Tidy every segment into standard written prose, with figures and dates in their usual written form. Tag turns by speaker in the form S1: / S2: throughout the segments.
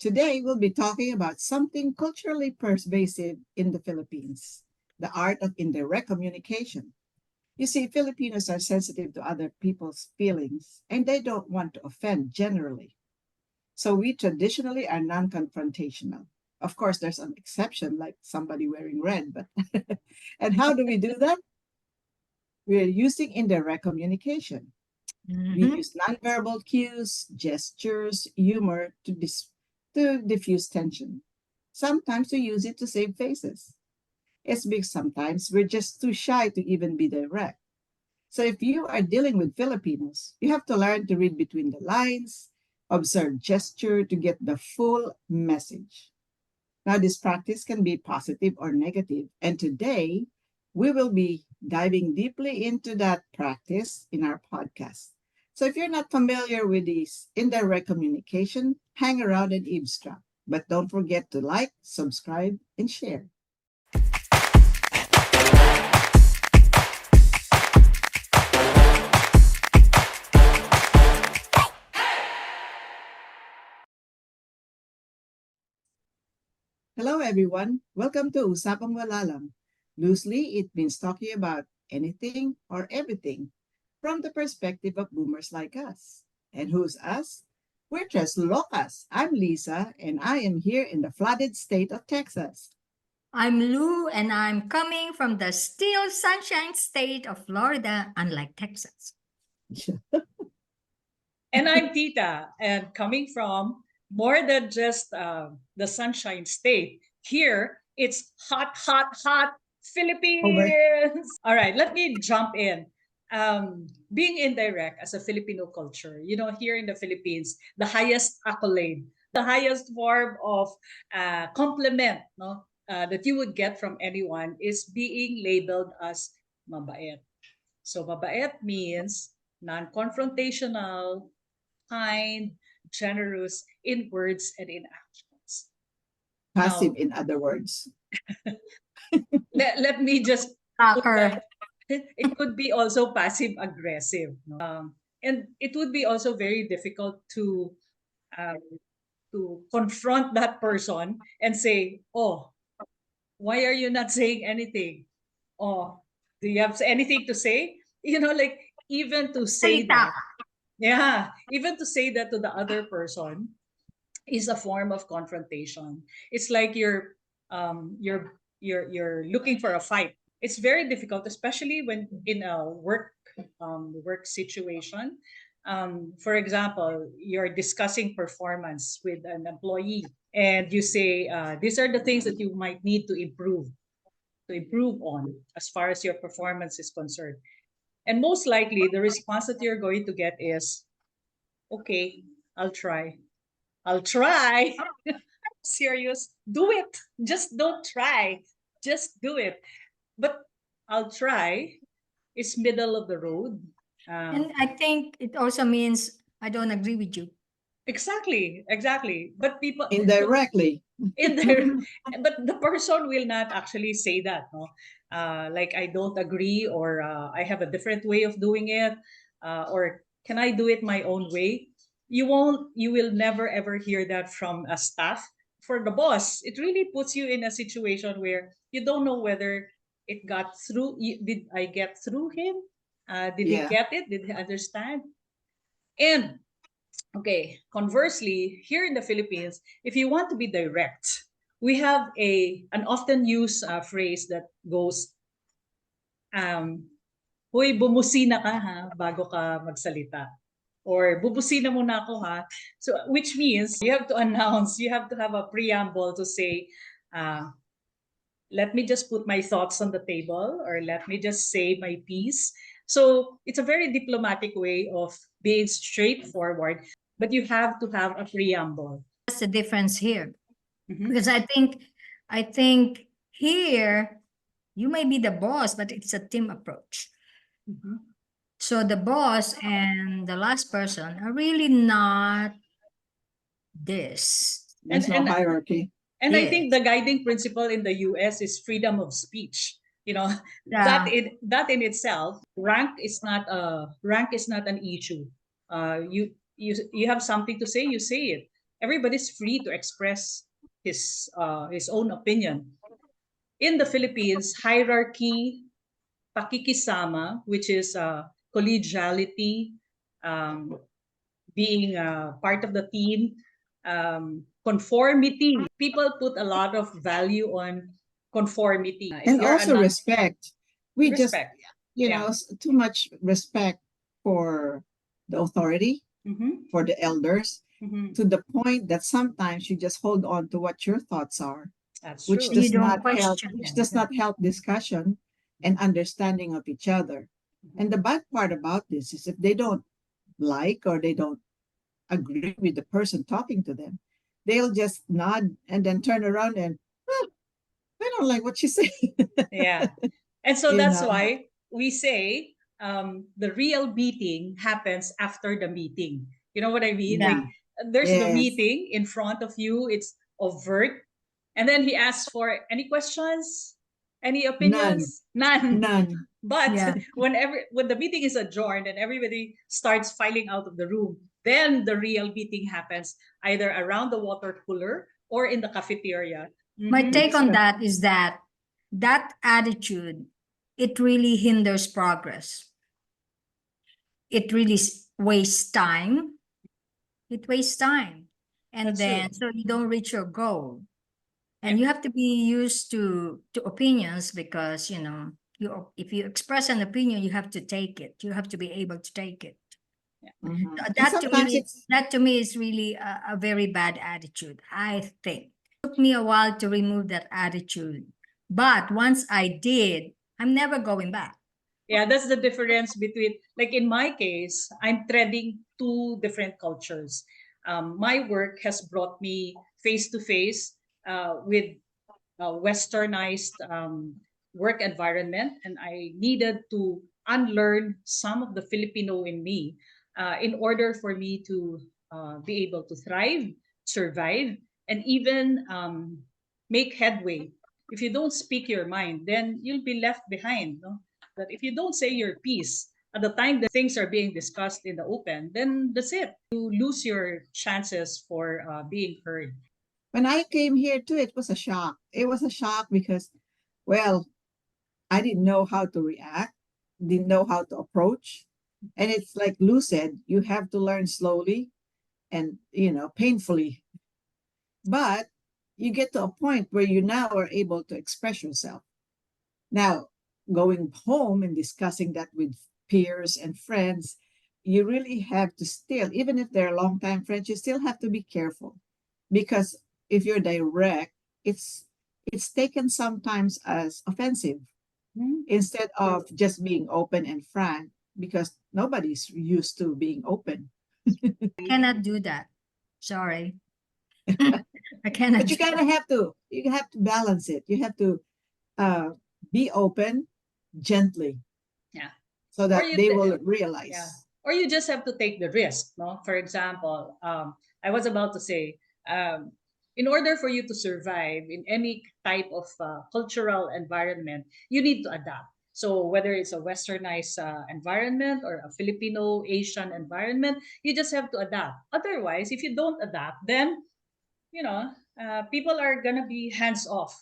S1: Today, we'll be talking about something culturally pervasive in the Philippines, the art of indirect communication. You see, Filipinos are sensitive to other people's feelings and they don't want to offend generally. So we traditionally are non confrontational. Of course, there's an exception like somebody wearing red, but and how do we do that? We're using indirect communication. We
S2: Mhm.
S1: use nonverbal cues, gestures, humor to diffuse tension. Sometimes we use it to save faces. It's because sometimes we're just too shy to even be direct. So if you are dealing with Filipinos, you have to learn to read between the lines, observe gesture to get the full message. Now, this practice can be positive or negative, and today we will be diving deeply into that practice in our podcast. So, if you're not familiar with this indirect communication, hang around and eavesdrop. But don't forget to like, subscribe, and share. Hello, everyone. Welcome to Usapang Walalam. Loosely, it means talking about anything or everything from the perspective of boomers like us. And who's us? We're Tres Locas. I'm Lisa, and I am here in the flooded state of Texas.
S2: I'm Lou, and I'm coming from the still sunshine state of Florida, unlike Texas.
S3: And I'm Tita, and coming from more than just the Sunshine State. Here, it's hot, hot, hot
S1: Over.
S3: Philippines. All right, let me jump in. Being indirect as a Filipino culture, here in the Philippines, the highest accolade, the highest form of compliment, no, that you would get from anyone is being labeled as mabait. So mabait means non-confrontational, kind, generous in words and in actions.
S1: Passive,
S3: Now,
S1: in other words.
S3: let me just put
S2: Soccer.
S3: that. It could be also passive aggressive, no? And it would be also very difficult um, to confront that person and say, "Oh, why are you not saying anything? Oh, do you have anything to say?" Like even to say
S2: Salita.
S3: that, yeah, even to say that to the other person is a form of confrontation. It's like you're looking for a fight. It's very difficult, especially when in a work situation. For example, you're discussing performance with an employee, and you say these are the things that you might need to improve on as far as your performance is concerned. And most likely, the response that you're going to get is, "Okay, I'll try." I'll try. Serious. Do it. Just don't try. Just do it. But I'll try is middle of the road.
S2: And I think it also means I don't agree with you.
S3: Exactly, exactly. But
S1: Indirectly.
S3: in there, but the person will not actually say that, no. Like I don't agree, or I have a different way of doing it, or can I do it my own way? You will never ever hear that from a staff. For the boss, it really puts you in a situation where you don't know whether it got through. Did I get through him? Did he
S1: Yeah.
S3: get it? Did he understand? And okay, conversely, here in the Philippines, if you want to be direct, we have an often used phrase that goes, um, "Hoy, bumusina ka ha bago ka magsalita." Or bubusina muna ako ha. So which means you have to announce, you have to have a preamble to say, uh, let me just put my thoughts on the table, or let me just say my piece. So it's a very diplomatic way of being straightforward, but you have to have a preamble.
S2: That's the difference here.
S3: Mhm.
S2: Because I think here you may be the boss, but it's a team approach.
S3: Mhm.
S2: So the boss and the last person are really not this.
S3: And
S1: There's no
S3: and
S1: hierarchy.
S3: and I think
S2: Yes.
S3: the guiding principle in the US is freedom of speech. You know, that
S2: Yeah.
S3: in itself, rank is not an issue. You have something to say, you say it. everybody's free to express his own opinion. In the Philippines, hierarchy, pakikisama, which is collegiality, um, being part of the team, conformity. People put a lot of value on conformity. If
S1: And
S3: you're a
S1: also
S3: non
S1: respect. We just,
S3: respect, yeah.
S1: too much respect for the authority,
S3: Mm-hmm.
S1: for the elders,
S3: Mm-hmm.
S1: to the point that sometimes you just hold on to what your thoughts are,
S3: That's
S1: which
S3: true.
S2: You
S1: does
S2: don't
S1: not help,
S2: question
S1: which
S2: them.
S1: does not help discussion and understanding of each other. And the bad part about this is if they don't like or they don't agree with the person talking to them, they'll just nod and then turn around and, "Oh, I don't like what you say."
S3: Yeah. And so
S1: you
S3: that's
S1: know,
S3: why we say the real meeting happens after the meeting. You know what I mean?
S2: Yeah.
S3: Like there's the
S1: yes,
S3: meeting in front of you, it's overt. And then he asks for any questions, any
S1: none,
S3: opinions? None.
S1: none.
S3: But
S2: Yeah.
S3: when the meeting is adjourned and everybody starts filing out of the room, then the real meeting happens either around the water cooler or in the cafeteria.
S2: My
S3: Mm-hmm.
S2: take on that is that that attitude, it really hinders progress. It really wastes time. It wastes time. And
S3: That's true.
S2: then, so you don't reach your goal. And you have to be used to opinions because, if you express an opinion, you have to take it. You have to be able to take it.
S1: Mhm. And
S2: That to
S1: sometimes
S2: me,
S1: it's
S2: that to me is really a very bad attitude, I think. It took me a while to remove that attitude. But once I did, I'm never going back.
S3: Yeah, that's the difference between, like in my case, I'm treading two different cultures. My work has brought me face to face with a westernized work environment, and I needed to unlearn some of the Filipino in me in order for me to be able to thrive, survive, and even make headway. If you don't speak your mind, then you'll be left behind. No? That if you don't say your piece at the time that things are being discussed in the open, then that's it. You lose your chances for being heard.
S1: when I came here too, it was a shock. It was a shock because, well, I didn't know how to react, didn't know how to approach. And it's like Lou said, you have to learn slowly and, painfully. But you get to a point where you now are able to express yourself. Now, going home and discussing that with peers and friends, you really have to still, even if they're longtime friends, you still have to be careful because if you're direct, it's it's taken sometimes as offensive instead of just being open and frank because nobody's used to being open.
S2: I cannot do that. Sorry. I cannot
S1: But you
S2: do
S1: kind of have to, balance it. You have to uh, be open gently
S3: Yeah.
S1: so
S3: Or
S1: that
S3: you
S1: they
S3: t-
S1: will
S3: yeah,
S1: realize.
S3: or you just have to take the risk, no? For example, I was about to say, in order for you to survive in any type of cultural environment, you need to adapt. So whether it's a westernized environment or a Filipino Asian environment, you just have to adapt. Otherwise, if you don't adapt, then people are gonna be hands off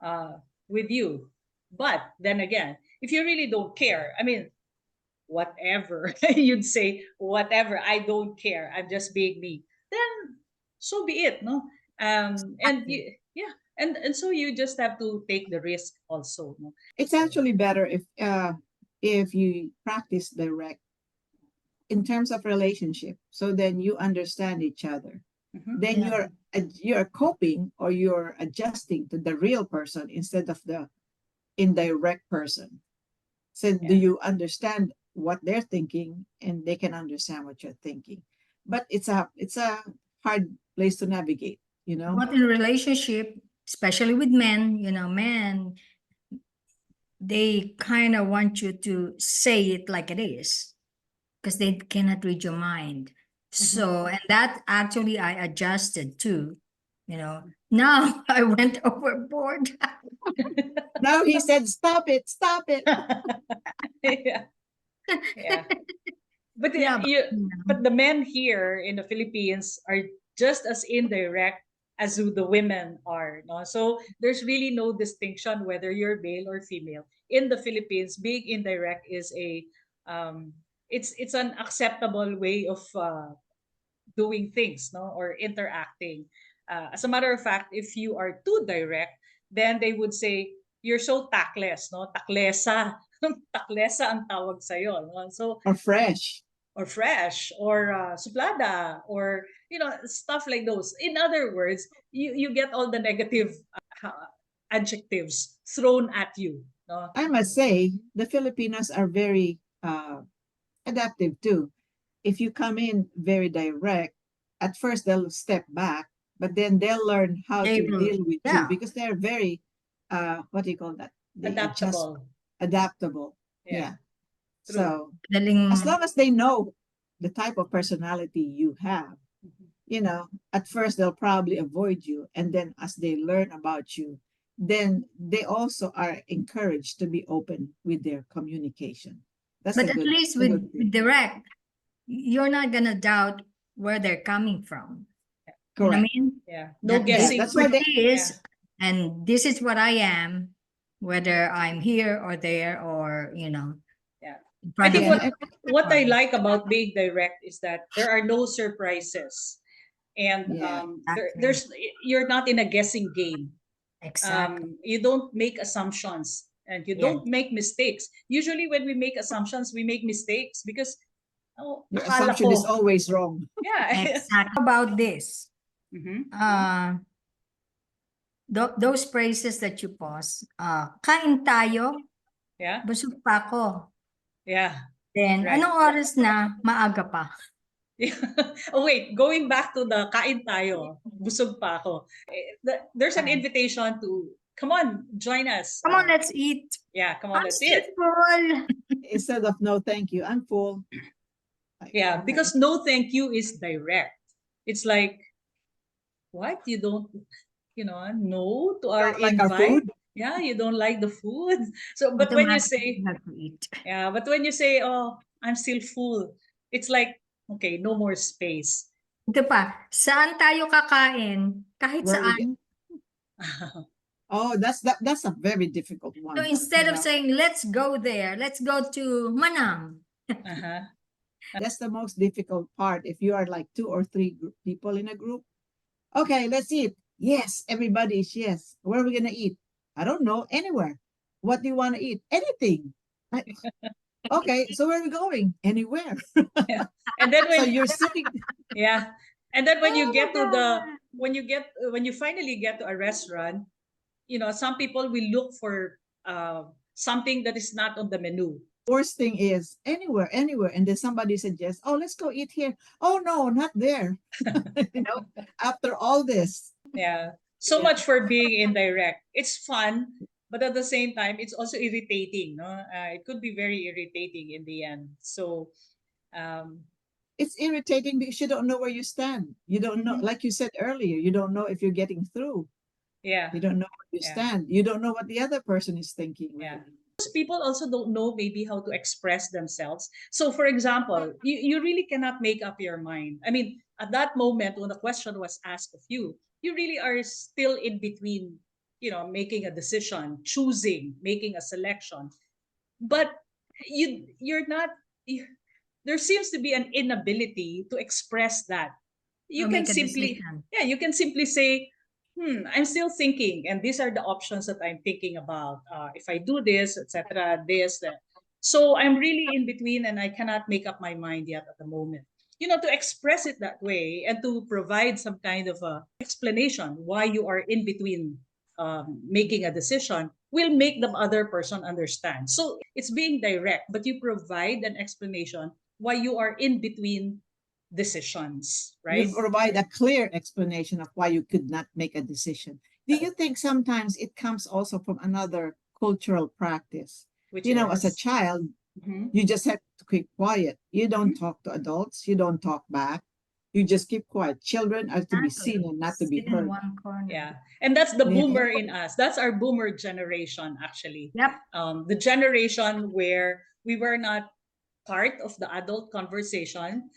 S3: uh, with you. But then again, if you really don't care, I mean, whatever you'd say, whatever, I don't care, I'm just being me, then so be it, no? And
S2: that.
S3: yeah, and so you just have to take the risk also, no?
S1: It's actually better if you practice direct in terms of relationship, so then you understand each other.
S3: Mhm.
S1: Then
S2: Yeah.
S1: you're coping or you're adjusting to the real person instead of the indirect person. So do
S3: Yeah.
S1: you understand what they're thinking and they can understand what you're thinking? But it's a hard place to navigate, you know?
S2: But in relationship, especially with men, men, they kind of want you to say it like it is because they cannot read your mind.
S3: Mhm.
S2: So, and that actually I adjusted too, Now I went overboard.
S1: Now he said, stop it, stop it.
S3: Yeah, yeah. But
S2: Yeah, but,
S3: the men here in the Philippines are just as indirect as the women are. No? So there's really no distinction whether you're male or female. In the Philippines, being indirect is it's an acceptable way of doing things, no, or interacting. As a matter of fact, if you are too direct, then they would say you're so tactless, no, taklesa, taklesa ang tawag sa'yo, no? So
S1: Or fresh.
S3: or fresh or suplada or stuff like those. In other words, you get all the negative adjectives thrown at you, no?
S1: I must say, the Filipinos are very adaptive too. If you come in very direct, at first they'll step back, but then they'll learn how
S2: They
S1: to
S2: will,
S1: deal with you
S2: yeah.
S1: because they're very, what do you call that? They adjust,
S3: Adaptable.
S1: adaptable.
S3: Yeah.
S1: Yeah.
S3: True.
S1: So
S2: Galing.
S1: as long as they know the type of personality you have,
S3: Mhm.
S1: at first they'll probably avoid you. And then as they learn about you, then they also are encouraged to be open with their communication. That's
S2: But
S1: a
S2: at
S1: good,
S2: least
S1: a
S2: with,
S1: good thing.
S2: with direct, you're not gonna doubt where they're coming from. You know what I
S1: Correct.
S2: mean?
S3: Yeah. No
S2: That
S3: guessing.
S1: that's why they-
S2: this is, and this is what I am, whether I'm here or there or
S3: Yeah.
S2: in
S3: I
S2: front
S3: think
S2: of
S1: Yeah,
S3: what I like about being direct is that there are no surprises, and
S1: Yeah.
S3: there's you're not in a guessing game.
S2: Exactly.
S3: You don't make assumptions and you
S2: Yeah.
S3: don't make mistakes. Usually, when we make assumptions, we make mistakes because
S1: your
S3: akala
S1: assumption is
S3: ko.
S1: always wrong.
S3: Yeah.
S2: Exactly. How about this?
S3: Mhm.
S2: Those phrases that you pause. Kain tayo,
S3: Yeah.
S2: busog pa ako.
S3: Yeah.
S2: Then,
S3: Right.
S2: anong oras na? Maaga pa.
S3: Oh wait, going back to the kain tayo, busog pa ako. There's an invitation to come on, join us.
S2: Come on, let's eat.
S3: Yeah, come on,
S2: I'm
S3: let's
S2: still
S3: eat.
S2: full.
S1: Instead of no, thank you, I'm full. Like,
S3: Yeah,
S1: okay.
S3: because no thank you is direct. It's like, what? You don't, no to our
S1: Don't like our
S3: invite?
S1: food?
S3: Yeah, you don't like the food. So, but when you
S2: Automatically
S3: say,
S2: have to eat.
S3: yeah, but when you say, oh, I'm still full, it's like, okay, no more space.
S2: Ito pa, saan tayo kakain? Kahit
S1: Where we
S2: saan.
S1: Oh, that's a very difficult one.
S2: So instead of saying, let's go there, let's go to Manam.
S3: Uh-huh.
S1: That's the most difficult part. If you are like 2 or 3 people in a group, okay, let's eat. Yes, everybody is yes. Where are we gonna eat? I don't know. Anywhere. What do you want to eat? Anything. Okay, so where are we going? Anywhere.
S3: Yeah. And then
S1: So
S3: when
S1: you're sitting.
S3: yeah, and then when you
S2: Oh
S3: get
S2: my
S3: to the
S2: God.
S3: when you finally get to a restaurant, some people will look for something that is not on the menu.
S1: Worst thing is anywhere, anywhere, and then somebody suggests, "Oh, let's go eat here." Oh no, not there. After all this.
S3: Yeah. So
S1: Yeah.
S3: much for being indirect. It's fun, but at the same time, it's also irritating. No, it could be very irritating in the end. So, um,
S1: It's irritating because you don't know where you stand. You don't know,
S3: Mhm.
S1: like you said earlier, you don't know if you're getting through.
S3: yeah,
S1: You don't know where you
S3: Yeah.
S1: stand. You don't know what the other person is thinking.
S3: yeah.
S1: Really.
S3: People also don't know maybe how to express themselves. So, for example, you really cannot make up your mind. I mean, at that moment when the question was asked of you, you really are still in between, making a decision, choosing, making a selection. But you're not. There seems to be an inability to express that.
S2: Or
S3: You can
S2: make a
S3: simply,
S2: decision.
S3: yeah, you can simply say, I'm still thinking, and these are the options that I'm thinking about. If I do this, etc., this, that. So I'm really in between, and I cannot make up my mind yet at the moment. To express it that way and to provide some kind of a explanation why you are in between making a decision will make the other person understand. So it's being direct, but you provide an explanation why you are in between decisions,
S1: You
S3: right?
S1: provide a clear explanation of why you could not make a decision. Do you think sometimes it comes also from another cultural practice?
S3: Which
S1: As a
S3: is,
S1: child,
S3: Mhm.
S1: you just have to keep quiet. You don't
S3: Mhm.
S1: talk to adults. You don't talk back. You just keep quiet. Children are to be
S2: Exactly.
S1: seen and not to be
S2: Sit in
S1: heard.
S2: one corner.
S3: Yeah, and that's the
S1: Yeah.
S3: boomer in us. That's our boomer generation, actually.
S2: Yep.
S3: The generation where we were not part of the adult conversation.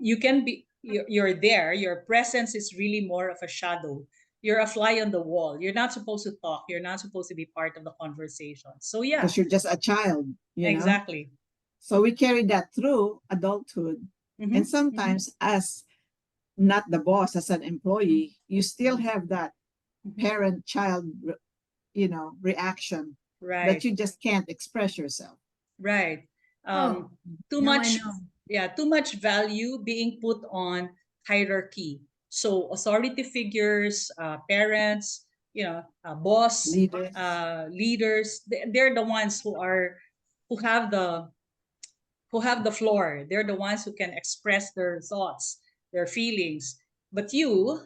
S3: You can be you're there. Your presence is really more of a shadow. You're a fly on the wall. You're not supposed to talk. You're not supposed to be part of the conversation. So yeah,
S1: because you're just a child, you know?
S3: exactly.
S1: So we carry that through adulthood. And
S3: Mm-hmm, mm-hmm,
S1: sometimes, as not the boss, as an employee, you still have that
S3: mm-hmm.
S1: parent child, reaction that
S3: Right.
S1: you just can't express yourself.
S3: Right.
S2: Oh,
S3: Um, too
S2: now I
S3: much,
S2: know.
S3: yeah, too much value being put on hierarchy. So authority figures, parents, boss,
S1: Leaders.
S3: leaders, they're the ones who have the who have the floor. They're the ones who can express their thoughts, their feelings. But you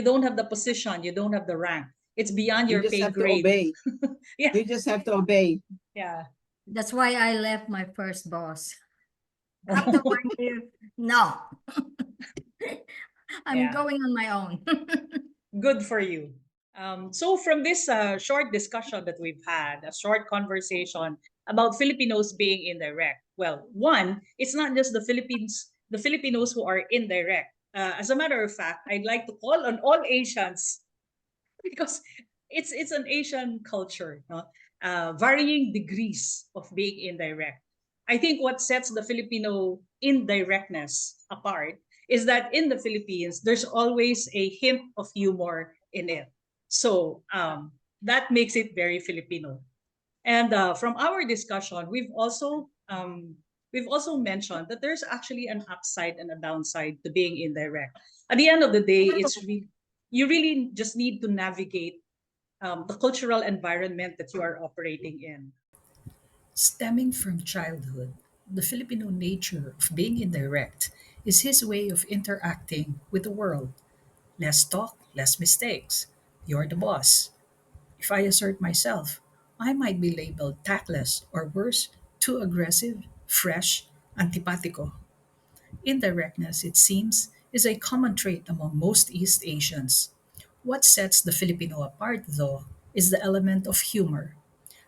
S3: don't have the position, you don't have the rank. It's beyond
S1: You
S3: your
S1: just
S3: pay
S1: have to
S3: grade.
S1: obey.
S3: Yeah,
S1: You just have to obey.
S3: yeah.
S2: That's why I left my first boss. Afterward, no, I'm
S3: Yeah.
S2: going on my own.
S3: Good for you. So from this short discussion that we've had, a short conversation about Filipinos being indirect. Well, one, it's not just the Filipinos who are indirect. As a matter of fact, I'd like to call on all Asians because it's an Asian culture, no? Varying degrees of being indirect. I think what sets the Filipino indirectness apart is that in the Philippines, there's always a hint of humor in it. So that makes it very Filipino. And from our discussion, we've also mentioned that there's actually an upside and a downside to being indirect. At the end of the day, you really just need to navigate the cultural environment that you are operating in.
S4: Stemming from childhood, the Filipino nature of being indirect is his way of interacting with the world. Less talk, less mistakes. You're the boss. If I assert myself, I might be labeled tactless or worse, too aggressive, fresh, antipatico. Indirectness, it seems, is a common trait among most East Asians. What sets the Filipino apart, though, is the element of humor.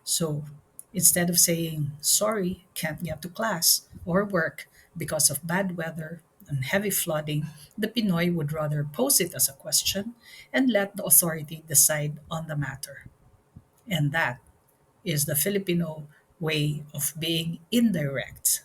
S4: So instead of saying, sorry, can't get to class or work because of bad weather and heavy flooding, the Pinoy would rather pose it as a question and let the authority decide on the matter. And that is the Filipino way of being indirect.